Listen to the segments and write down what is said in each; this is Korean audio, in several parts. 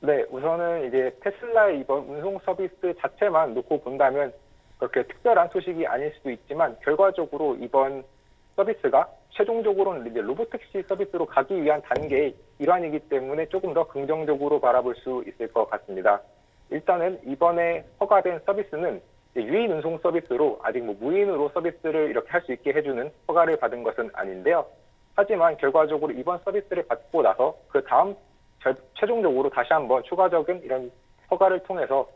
네, 우선은 이제 테슬라의 이번 운송 서비스 자체만 놓고 본다면 그렇게 특별한 소식이 아닐 수도 있지만 결과적으로 이번 서비스가 최종적으로는 이제 로보택시 서비스로 가기 위한 단계의 일환이기 때문에 조금 더 긍정적으로 바라볼 수 있을 것 같습니다. 일단은 이번에 허가된 서비스는 유인 운송 서비스로 아직 무인으로 서비스를 이렇게 할 수 있게 해주는 허가를 받은 것은 아닌데요. 하지만 결과적으로 이번 서비스를 받고 나서 그 다음 최종적으로 다시 한번 추가적인 이런 허가를 통해서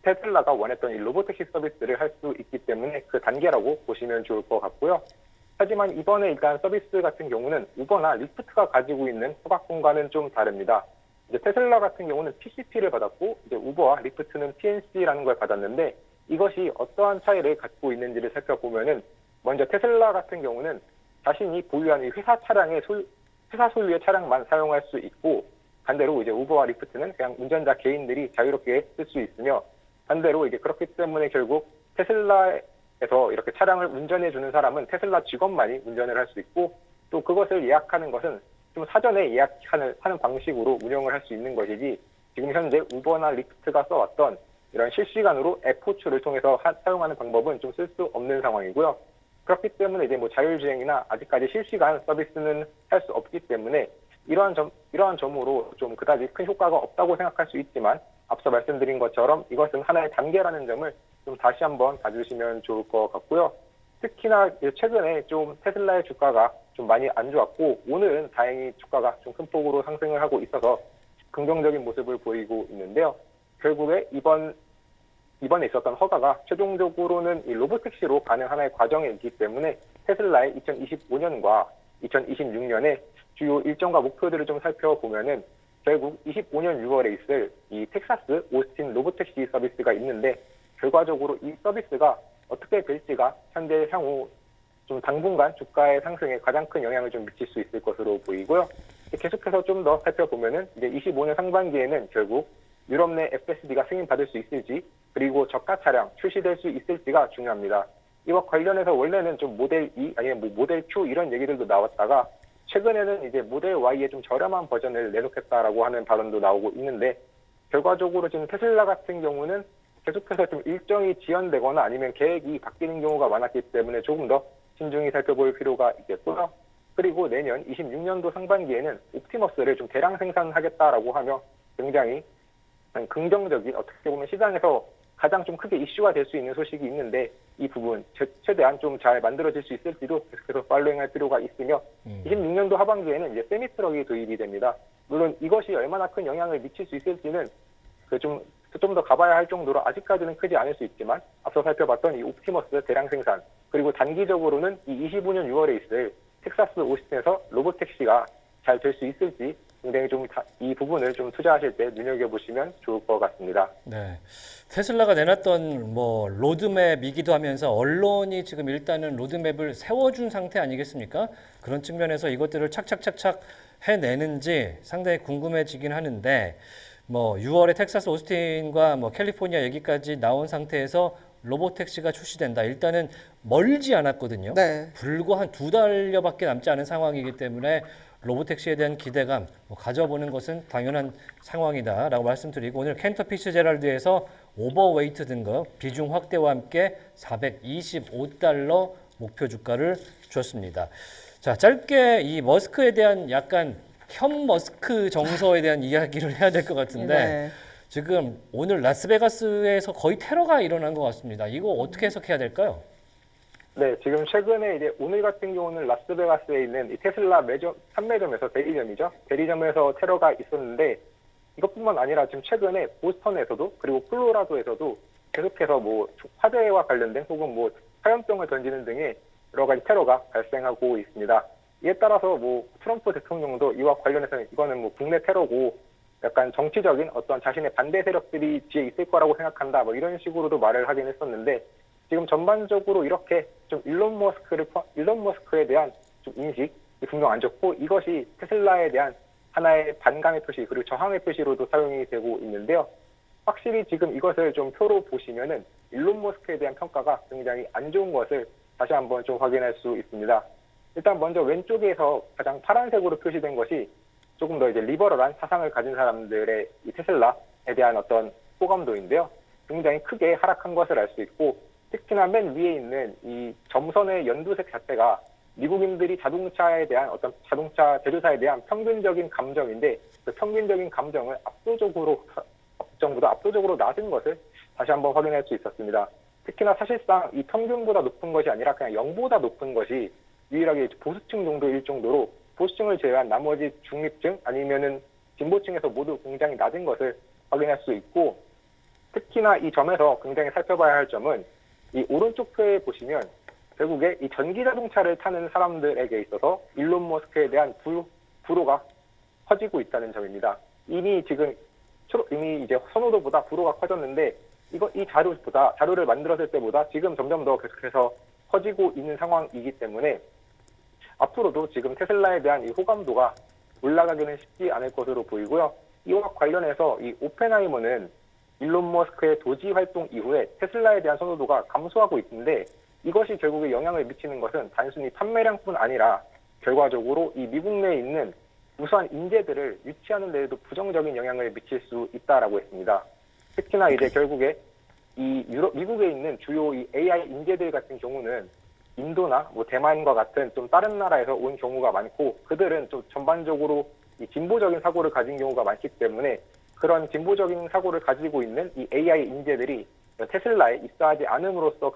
테슬라가 원했던 이 로보택시 서비스를 할 수 있기 때문에 그 단계라고 보시면 좋을 것 같고요. 하지만 이번에 일단 서비스 같은 경우는 우버나 리프트가 가지고 있는 허가권과는 좀 다릅니다. 이제 테슬라 같은 경우는 PCP를 받았고 이제 우버와 리프트는 PNC라는 걸 받았는데 이것이 어떠한 차이를 갖고 있는지를 살펴보면은 먼저 테슬라 같은 경우는 자신이 보유한 이 회사 소유의 차량만 사용할 수 있고 반대로 이제 우버와 리프트는 그냥 운전자 개인들이 자유롭게 쓸 수 있으며 반대로 이제 그렇기 때문에 결국 테슬라에서 이렇게 차량을 운전해 주는 사람은 테슬라 직원만이 운전을 할 수 있고 또 그것을 예약하는 것은 좀 사전에 예약하는 방식으로 운영을 할 수 있는 것이지 지금 현재 우버나 리프트가 써왔던 이런 실시간으로 앱 호출을 통해서 사용하는 방법은 좀 쓸 수 없는 상황이고요. 그렇기 때문에 이제 자율주행이나 아직까지 실시간 서비스는 할 수 없기 때문에 이러한 점으로 좀 그다지 큰 효과가 없다고 생각할 수 있지만 앞서 말씀드린 것처럼 이것은 하나의 단계라는 점을 좀 다시 한번 봐주시면 좋을 것 같고요. 특히나 최근에 좀 테슬라의 주가가 좀 많이 안 좋았고 오늘은 다행히 주가가 좀 큰 폭으로 상승을 하고 있어서 긍정적인 모습을 보이고 있는데요. 결국에 이번에 있었던 허가가 최종적으로는 이 로보택시로 가는 하나의 과정이기 때문에 테슬라의 2025년과 2026년에 주요 일정과 목표들을 좀 살펴보면은 결국 25년 6월에 있을 이 텍사스 오스틴 로보택시 서비스가 있는데 결과적으로 이 서비스가 어떻게 될지가 현재 향후 좀 당분간 주가의 상승에 가장 큰 영향을 좀 미칠 수 있을 것으로 보이고요. 계속해서 좀 더 살펴보면은 이제 25년 상반기에는 결국 유럽 내 FSD가 승인받을 수 있을지 그리고 저가 차량 출시될 수 있을지가 중요합니다. 이와 관련해서 원래는 좀 모델 E 아니면 모델 Q 이런 얘기들도 나왔다가 최근에는 이제 모델 Y의 좀 저렴한 버전을 내놓겠다라고 하는 발언도 나오고 있는데 결과적으로 지금 테슬라 같은 경우는 계속해서 좀 일정이 지연되거나 아니면 계획이 바뀌는 경우가 많았기 때문에 조금 더 신중히 살펴볼 필요가 있겠고요. 그리고 내년 26년도 상반기에는 옵티머스를 좀 대량 생산하겠다라고 하며 굉장히 긍정적인 어떻게 보면 시장에서 가장 좀 크게 이슈가 될 수 있는 소식이 있는데 이 부분 최대한 좀 잘 만들어질 수 있을지도 계속해서 팔로잉할 필요가 있으며 26년도 하반기에는 이제 세미트럭이 도입이 됩니다. 물론 이것이 얼마나 큰 영향을 미칠 수 있을지는 좀 더 가봐야 할 정도로 아직까지는 크지 않을 수 있지만 앞서 살펴봤던 이 옵티머스 대량 생산 그리고 단기적으로는 이 25년 6월에 있을 텍사스 오스틴에서 로보택시가 잘 될 수 있을지 굉장히 좀 이 부분을 좀 투자하실 때 눈여겨보시면 좋을 것 같습니다. 네. 테슬라가 내놨던 로드맵이기도 하면서 언론이 지금 일단은 로드맵을 세워준 상태 아니겠습니까? 그런 측면에서 이것들을 착착착착 해내는지 상당히 궁금해지긴 하는데 6월에 텍사스 오스틴과 캘리포니아 얘기까지 나온 상태에서 로보택시가 출시된다. 일단은 멀지 않았거든요. 네. 불과 한 2달여밖에 남지 않은 상황이기 때문에 로보택시에 대한 기대감 가져보는 것은 당연한 상황이다라고 말씀드리고 오늘 켄터 피츠제럴드에서 오버웨이트 등급 비중 확대와 함께 $425 목표 주가를 줬습니다. 자, 짧게 이 머스크에 대한 약간 현 머스크 정서에 대한 이야기를 해야 될 것 같은데 네. 지금 오늘 라스베가스에서 거의 테러가 일어난 것 같습니다. 이거 어떻게 해석해야 될까요? 네, 지금 최근에 이제 오늘 같은 경우는 라스베가스에 있는 이 테슬라 판매점에서 대리점에서 테러가 있었는데 이것뿐만 아니라 지금 최근에 보스턴에서도 그리고 콜로라도에서도 계속해서 화재와 관련된 혹은 화염병을 던지는 등의 여러 가지 테러가 발생하고 있습니다. 이에 따라서 트럼프 대통령도 이와 관련해서는 이거는 국내 테러고 약간 정치적인 어떤 자신의 반대 세력들이 뒤에 있을 거라고 생각한다 이런 식으로도 말을 하긴 했었는데 지금 전반적으로 이렇게 좀 일론 머스크에 대한 좀 인식이 분명 안 좋고 이것이 테슬라에 대한 하나의 반감의 표시 그리고 저항의 표시로도 사용이 되고 있는데요. 확실히 지금 이것을 좀 표로 보시면은 일론 머스크에 대한 평가가 굉장히 안 좋은 것을 다시 한번 좀 확인할 수 있습니다. 일단 먼저 왼쪽에서 가장 파란색으로 표시된 것이 조금 더 이제 리버럴한 사상을 가진 사람들의 이 테슬라에 대한 어떤 호감도인데요. 굉장히 크게 하락한 것을 알 수 있고, 특히나 맨 위에 있는 이 점선의 연두색 자체가 미국인들이 자동차에 대한 어떤 자동차 제조사에 대한 평균적인 감정인데, 그 평균적인 감정을 업종보다 압도적으로 낮은 것을 다시 한번 확인할 수 있었습니다. 특히나 사실상 이 평균보다 높은 것이 아니라 그냥 0보다 높은 것이 유일하게 보수층 정도일 정도로, 보수층을 제외한 나머지 중립층 아니면은 진보층에서 모두 굉장히 낮은 것을 확인할 수 있고, 특히나 이 점에서 굉장히 살펴봐야 할 점은 이 오른쪽 표에 보시면 결국에 이 전기 자동차를 타는 사람들에게 있어서 일론 머스크에 대한 불호가 커지고 있다는 점입니다. 이미 이제 선호도보다 불호가 커졌는데, 이 자료를 만들었을 때보다 지금 점점 더 계속해서 커지고 있는 상황이기 때문에 앞으로도 지금 테슬라에 대한 이 호감도가 올라가기는 쉽지 않을 것으로 보이고요. 이와 관련해서 이 오펜하이머는 일론 머스크의 도지 활동 이후에 테슬라에 대한 선호도가 감소하고 있는데, 이것이 결국에 영향을 미치는 것은 단순히 판매량뿐 아니라 결과적으로 이 미국 내에 있는 우수한 인재들을 유치하는 데에도 부정적인 영향을 미칠 수 있다라고 했습니다. 특히나 이제 결국에 미국에 있는 주요 이 AI 인재들 같은 경우는 인도나 뭐 대만과 같은 좀 다른 나라에서 온 경우가 많고, 그들은 좀 전반적으로 이 진보적인 사고를 가진 경우가 많기 때문에 그런 진보적인 사고를 가지고 있는 이 AI 인재들이 테슬라에 입사하지 않음으로써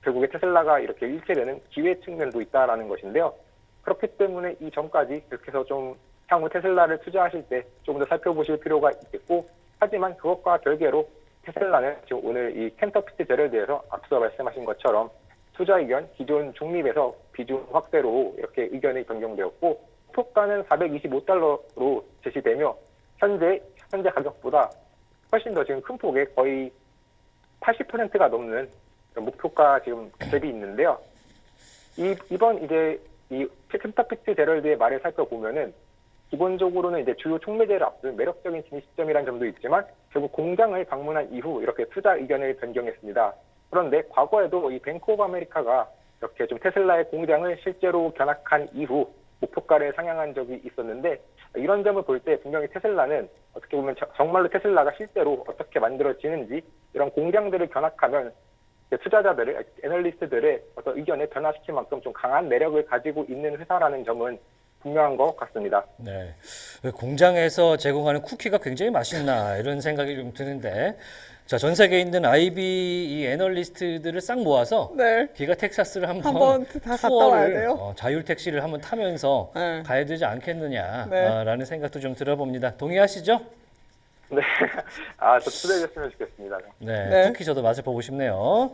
결국에 테슬라가 이렇게 일체되는 기회 측면도 있다라는 것인데요. 그렇기 때문에 이 점까지 그렇게 해서 좀 향후 테슬라를 투자하실 때 조금 더 살펴보실 필요가 있겠고, 하지만 그것과 별개로 테슬라는 지금 오늘 이 켄터피트 제럴드에서 앞서 말씀하신 것처럼 투자 의견 기존 중립에서 비중 확대로 이렇게 의견이 변경되었고, 목표가는 $425로 제시되며 현재 가격보다 훨씬 더 지금 큰 폭의 거의 80%가 넘는 목표가 지금 갭이 있는데요. 이번 이제 이 켄터피트 제럴드의 말을 살펴보면은 기본적으로는 이제 주요 촉매제를 앞둔 매력적인 진입 시점이라는 점도 있지만 결국 공장을 방문한 이후 이렇게 투자 의견을 변경했습니다. 그런데 과거에도 이 뱅크 오브 아메리카가 이렇게 좀 테슬라의 공장을 실제로 견학한 이후 목표가를 상향한 적이 있었는데, 이런 점을 볼 때 분명히 테슬라는 어떻게 보면 정말로 테슬라가 실제로 어떻게 만들어지는지 이런 공장들을 견학하면 투자자들을, 애널리스트들의 어떤 의견을 변화시킬 만큼 좀 강한 매력을 가지고 있는 회사라는 점은 분명한 것 같습니다. 네. 왜 공장에서 제공하는 쿠키가 굉장히 맛있나 이런 생각이 좀 드는데, 자, 전 세계에 있는 IB 이 애널리스트들을 싹 모아서 네. 기가 텍사스를 한번 한번 다 갔다 와야 투어를 돼요. 자율 택시를 한번 타면서 네. 가야 되지 않겠느냐라는 생각도 좀 들어봅니다. 동의하시죠? 네. 저 투자했으면 좋겠습니다. 네, 네. 쿠키 저도 맛을 보고 싶네요.